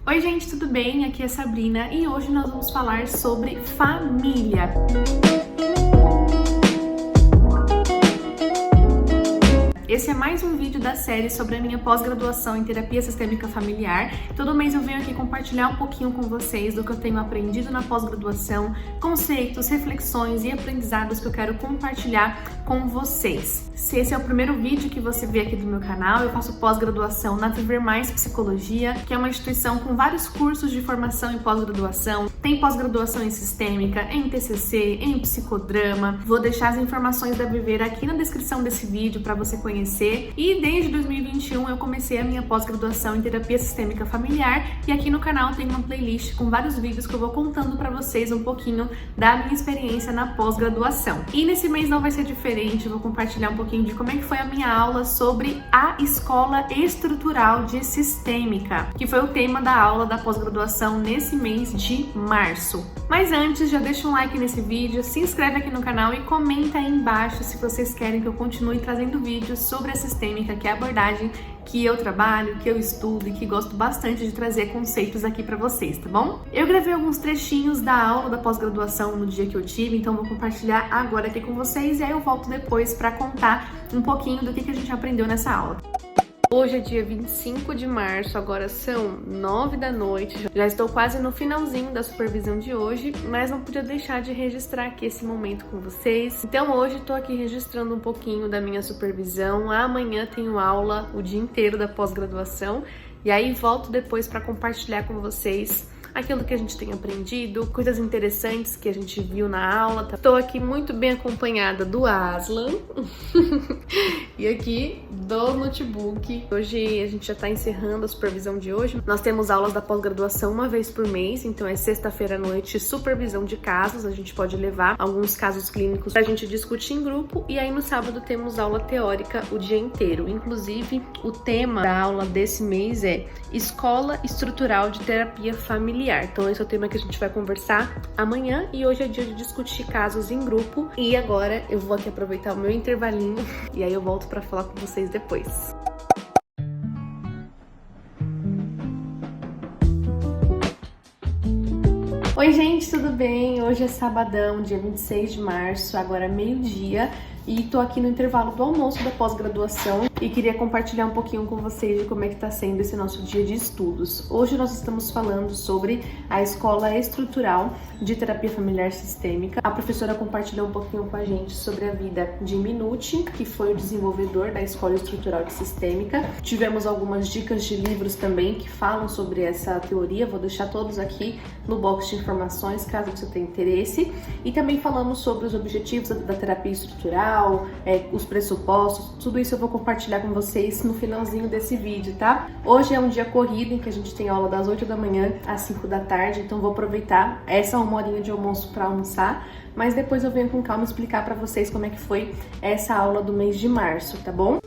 Oi gente, tudo bem? Aqui é Sabrina e hoje nós vamos falar sobre família. Esse é mais um vídeo da série sobre a minha pós-graduação em terapia sistêmica familiar. Todo mês eu venho aqui compartilhar um pouquinho com vocês do que eu tenho aprendido na pós-graduação, conceitos, reflexões e aprendizados que eu quero compartilhar com vocês. Se esse é o primeiro vídeo que você vê aqui do meu canal, eu faço pós-graduação na Viver Mais Psicologia, que é uma instituição com vários cursos de formação em pós-graduação. Tem pós-graduação em sistêmica, em TCC, em psicodrama. Vou deixar as informações da Viver aqui na descrição desse vídeo para você conhecer. E desde 2021 eu comecei a minha pós-graduação em terapia sistêmica familiar e aqui no canal tem uma playlist com vários vídeos que eu vou contando para vocês um pouquinho da minha experiência na pós-graduação. E nesse mês não vai ser diferente, eu vou compartilhar um pouquinho de como é que foi a minha aula sobre a escola estrutural de sistêmica, que foi o tema da aula da pós-graduação nesse mês de março. Mas antes, já deixa um like nesse vídeo, se inscreve aqui no canal e comenta aí embaixo se vocês querem que eu continue trazendo vídeos sobre a sistêmica, que é a abordagem que eu trabalho, que eu estudo e que gosto bastante de trazer conceitos aqui pra vocês, tá bom? Eu gravei alguns trechinhos da aula da pós-graduação no dia que eu tive, então vou compartilhar agora aqui com vocês e aí eu volto depois pra contar um pouquinho do que a gente aprendeu nessa aula. Hoje é dia 25 de março, agora são 9 da noite, já estou quase no finalzinho da supervisão de hoje, mas não podia deixar de registrar aqui esse momento com vocês. Então hoje estou aqui registrando um pouquinho da minha supervisão, amanhã tenho aula o dia inteiro da pós-graduação e aí volto depois para compartilhar com vocês aquilo que a gente tem aprendido, coisas interessantes que a gente viu na aula. Estou aqui muito bem acompanhada do Aslan e aqui do notebook. Hoje a gente já está encerrando a supervisão de hoje. Nós temos aulas da pós-graduação uma vez por mês, então é sexta-feira à noite, supervisão de casos. A gente pode levar alguns casos clínicos para a gente discutir em grupo e aí no sábado temos aula teórica o dia inteiro. Inclusive, o tema da aula desse mês é Escola Estrutural de Terapia Familiar. Então esse é o tema que a gente vai conversar amanhã e hoje é dia de discutir casos em grupo. E agora eu vou aqui aproveitar o meu intervalinho e aí eu volto para falar com vocês depois. Oi gente, tudo bem? Hoje é sabadão, dia 26 de março, agora meio-dia. E tô aqui no intervalo do almoço da pós-graduação e queria compartilhar um pouquinho com vocês de como é que tá sendo esse nosso dia de estudos. Hoje nós estamos falando sobre a Escola Estrutural de Terapia Familiar Sistêmica. A professora compartilhou um pouquinho com a gente sobre a vida de Minuchin, que foi o desenvolvedor da Escola Estrutural de Sistêmica. Tivemos algumas dicas de livros também que falam sobre essa teoria, vou deixar todos aqui no box de informações, caso você tenha interesse. E também falamos sobre os objetivos da terapia estrutural, os pressupostos, tudo isso eu vou compartilhar com vocês no finalzinho desse vídeo, tá? Hoje é um dia corrido em que a gente tem aula das 8 da manhã às 5 da tarde, então vou aproveitar essa uma horinha de almoço para almoçar, mas depois eu venho com calma explicar para vocês como é que foi essa aula do mês de março, tá bom?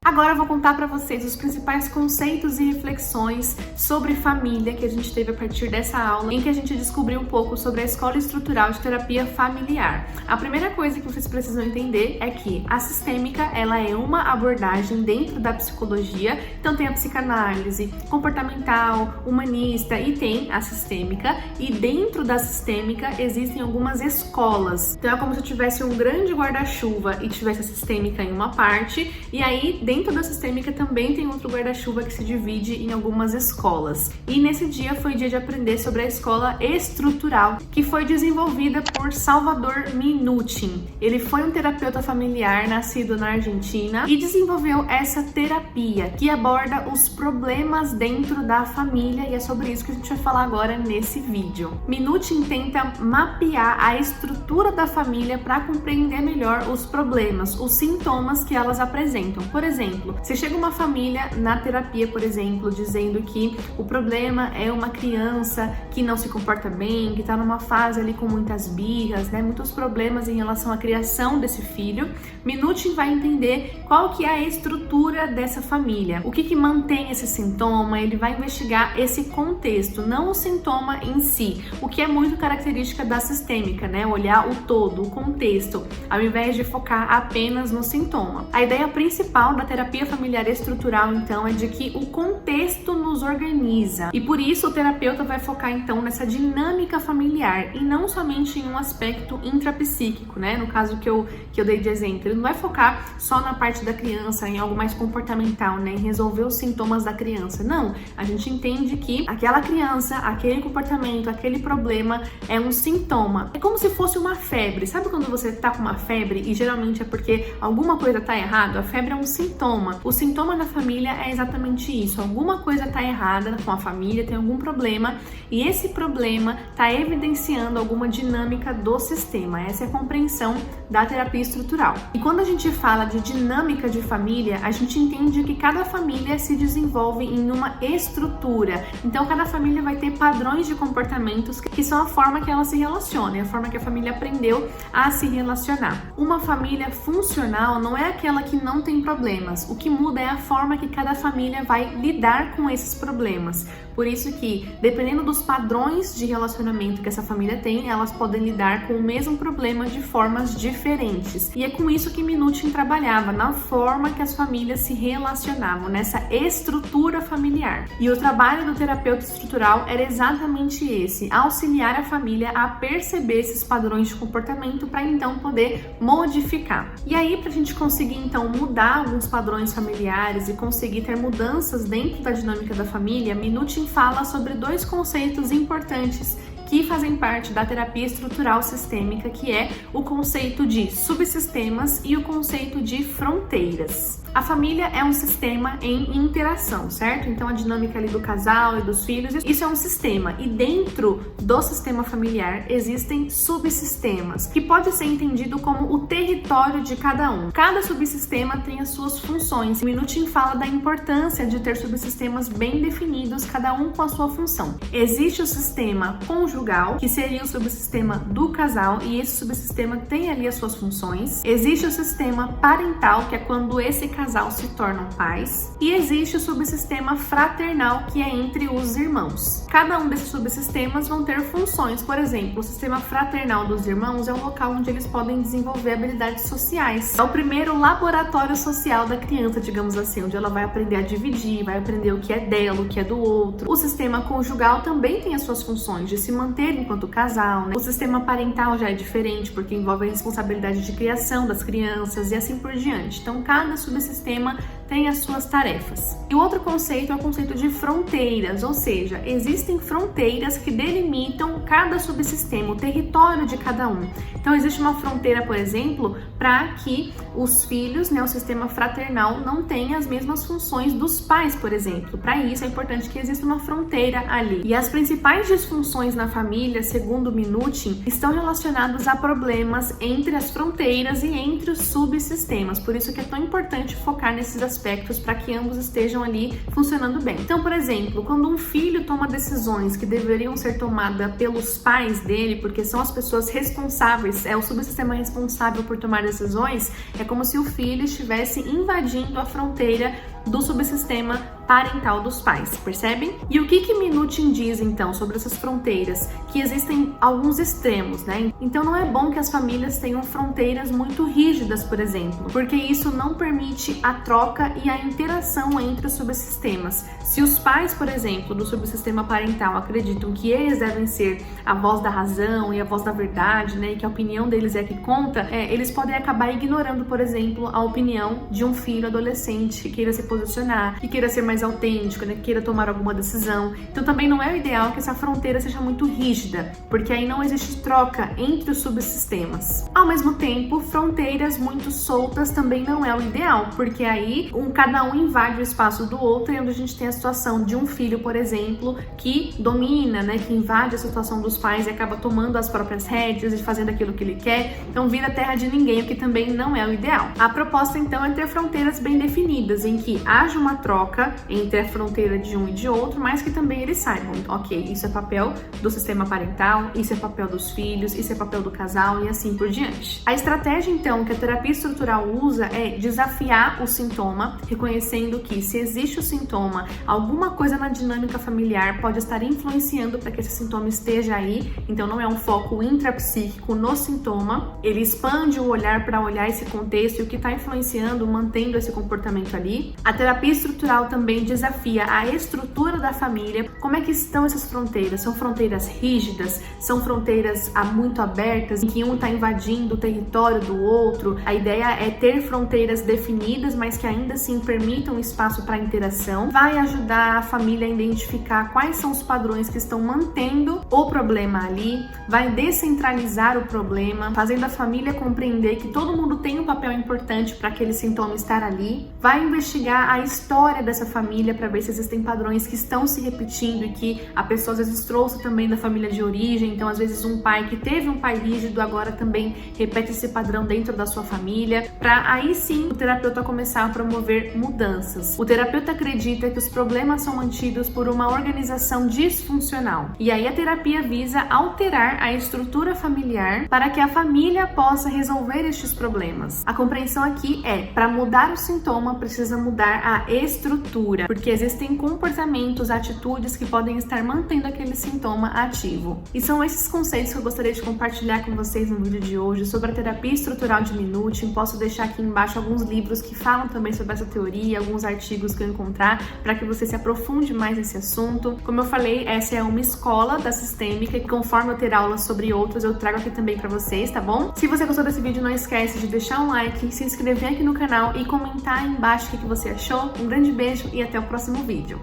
Agora eu vou contar para vocês os principais conceitos e reflexões sobre família que a gente teve a partir dessa aula, em que a gente descobriu um pouco sobre a Escola Estrutural de Terapia Familiar. A primeira coisa que vocês precisam entender é que a sistêmica, ela é uma abordagem dentro da psicologia, então tem a psicanálise comportamental, humanista e tem a sistêmica, e dentro da sistêmica existem algumas escolas. Então é como se eu tivesse um grande guarda-chuva e tivesse a sistêmica em uma parte, e aí dentro da sistêmica também tem outro guarda-chuva que se divide em algumas escolas. E nesse dia foi dia de aprender sobre a escola estrutural, que foi desenvolvida por Salvador Minuchin. Ele foi um terapeuta familiar nascido na Argentina e desenvolveu essa terapia que aborda os problemas dentro da família e é sobre isso que a gente vai falar agora nesse vídeo. Minuchin tenta mapear a estrutura da família para compreender melhor os problemas, os sintomas que elas apresentam. Por exemplo, exemplo, se chega uma família na terapia, por exemplo, dizendo que o problema é uma criança que não se comporta bem, que está numa fase ali com muitas birras, né, muitos problemas em relação à criação desse filho, Minuchin vai entender qual que é a estrutura dessa família, o que mantém esse sintoma. Ele vai investigar esse contexto, não o sintoma em si, o que é muito característica da sistêmica, né, olhar o todo, o contexto, ao invés de focar apenas no sintoma. A ideia principal da terapia familiar estrutural, então, é de que o contexto nos organiza, e por isso o terapeuta vai focar então nessa dinâmica familiar e não somente em um aspecto intrapsíquico, né? No caso que eu dei de exemplo, ele não vai focar só na parte da criança, em algo mais comportamental, né? Em resolver os sintomas da criança. Não, a gente entende que aquela criança, aquele comportamento, aquele problema é um sintoma. É como se fosse uma febre. Sabe quando você tá com uma febre e geralmente é porque alguma coisa tá errada? A febre é um sintoma. O sintoma da família é exatamente isso. Alguma coisa tá errada com a família, tem algum problema, e esse problema tá evidenciando alguma dinâmica do sistema. Essa é a compreensão da terapia estrutural. E quando a gente fala de dinâmica de família, a gente entende que cada família se desenvolve em uma estrutura. Então, cada família vai ter padrões de comportamentos que são a forma que ela se relaciona, a forma que a família aprendeu a se relacionar. Uma família funcional não é aquela que não tem problemas. O que muda é a forma que cada família vai lidar com esses problemas. Por isso que, dependendo dos padrões de relacionamento que essa família tem, elas podem lidar com o mesmo problema de formas diferentes. E é com isso que Minuchin trabalhava, na forma que as famílias se relacionavam, nessa estrutura familiar. E o trabalho do terapeuta estrutural era exatamente esse, auxiliar a família a perceber esses padrões de comportamento para então poder modificar. E aí, para a gente conseguir então mudar alguns padrões familiares e conseguir ter mudanças dentro da dinâmica da família, Minuchin fala sobre dois conceitos importantes que fazem parte da terapia estrutural sistêmica, que é o conceito de subsistemas e o conceito de fronteiras. A família é um sistema em interação, certo? Então a dinâmica ali do casal e dos filhos, isso é um sistema. E dentro do sistema familiar existem subsistemas, que pode ser entendido como o território de cada um. Cada subsistema tem as suas funções. Minuchin fala da importância de ter subsistemas bem definidos, cada um com a sua função. Existe o sistema conjugal, que seria o subsistema do casal, e esse subsistema tem ali as suas funções. Existe o sistema parental, que é quando esse casal se tornam pais, e existe o subsistema fraternal, que é entre os irmãos. Cada um desses subsistemas vão ter funções. Por exemplo, o sistema fraternal dos irmãos é um local onde eles podem desenvolver habilidades sociais. É o primeiro laboratório social da criança, digamos assim, onde ela vai aprender a dividir, vai aprender o que é dela, o que é do outro. O sistema conjugal também tem as suas funções de se manter enquanto casal, né? O sistema parental já é diferente, porque envolve a responsabilidade de criação das crianças e assim por diante. Então, cada subsistema tem as suas tarefas. E o outro conceito é o conceito de fronteiras, ou seja, existem fronteiras que delimitam cada subsistema, o território de cada um. Então existe uma fronteira, por exemplo, para que os filhos, né, o sistema fraternal, não tenha as mesmas funções dos pais, por exemplo. Para isso é importante que exista uma fronteira ali. E as principais disfunções na família, segundo Minuchin, estão relacionadas a problemas entre as fronteiras e entre os subsistemas. Por isso que é tão importante focar nesses aspectos para que ambos estejam ali funcionando bem. Então, por exemplo, quando um filho toma decisões que deveriam ser tomadas pelos pais dele, porque são as pessoas responsáveis, é o subsistema responsável por tomar decisões, é como se o filho estivesse invadindo a fronteira do subsistema parental dos pais, percebem? E o que Minuchin diz então sobre essas fronteiras? Que existem alguns extremos, né? Então não é bom que as famílias tenham fronteiras muito rígidas, por exemplo, porque isso não permite a troca e a interação entre os subsistemas. Se os pais, por exemplo, do subsistema parental acreditam que eles devem ser a voz da razão e a voz da verdade, né, e que a opinião deles é que conta, eles podem acabar ignorando, por exemplo, a opinião de um filho adolescente que queira se posicionar, que queira ser mais mais autêntico, né, queira tomar alguma decisão. Então também não é o ideal que essa fronteira seja muito rígida, porque aí não existe troca entre os subsistemas. Ao mesmo tempo, fronteiras muito soltas também não é o ideal, porque aí cada um invade o espaço do outro, e onde a gente tem a situação de um filho, por exemplo, que domina, né, que invade a situação dos pais e acaba tomando as próprias rédeas e fazendo aquilo que ele quer, então vira terra de ninguém, o que também não é o ideal. A proposta então é ter fronteiras bem definidas, em que haja uma troca entre a fronteira de um e de outro, mas que também eles saibam, ok, isso é papel do sistema parental, isso é papel dos filhos, isso é papel do casal e assim por diante. A estratégia então que a terapia estrutural usa é desafiar o sintoma, reconhecendo que se existe o sintoma, alguma coisa na dinâmica familiar pode estar influenciando para que esse sintoma esteja aí, então não é um foco intrapsíquico no sintoma, ele expande o olhar para olhar esse contexto e o que está influenciando, mantendo esse comportamento ali. A terapia estrutural também desafia a estrutura da família. Como é que estão essas fronteiras? São fronteiras rígidas? São fronteiras muito abertas, em que um está invadindo o território do outro? A ideia é ter fronteiras definidas, mas que ainda assim permitam espaço para interação. Vai ajudar a família a identificar quais são os padrões que estão mantendo o problema ali, vai descentralizar o problema, fazendo a família compreender que todo mundo tem um papel importante para aquele sintoma estar ali, vai investigar a história dessa família para ver se existem padrões que estão se repetindo e que a pessoa às vezes trouxe também da família de origem, então às vezes um pai que teve um pai rígido agora também repete esse padrão dentro da sua família, para aí sim o terapeuta começar a promover mudanças. O terapeuta acredita que os problemas são mantidos por uma organização disfuncional, e aí a terapia visa alterar a estrutura familiar para que a família possa resolver estes problemas. A compreensão aqui é, para mudar o sintoma precisa mudar a estrutura, porque existem comportamentos, atitudes que podem estar mantendo aquele sintoma ativo. E são esses conceitos que eu gostaria de compartilhar com vocês no vídeo de hoje sobre a terapia estrutural de Minuchin. Posso deixar aqui embaixo alguns livros que falam também sobre essa teoria, alguns artigos que eu encontrar para que você se aprofunde mais nesse assunto. Como eu falei, essa é uma escola da sistêmica e conforme eu ter aulas sobre outros, eu trago aqui também para vocês, tá bom? Se você gostou desse vídeo, não esquece de deixar um like, se inscrever aqui no canal e comentar aí embaixo o que você achou. Um grande beijo e até o próximo vídeo.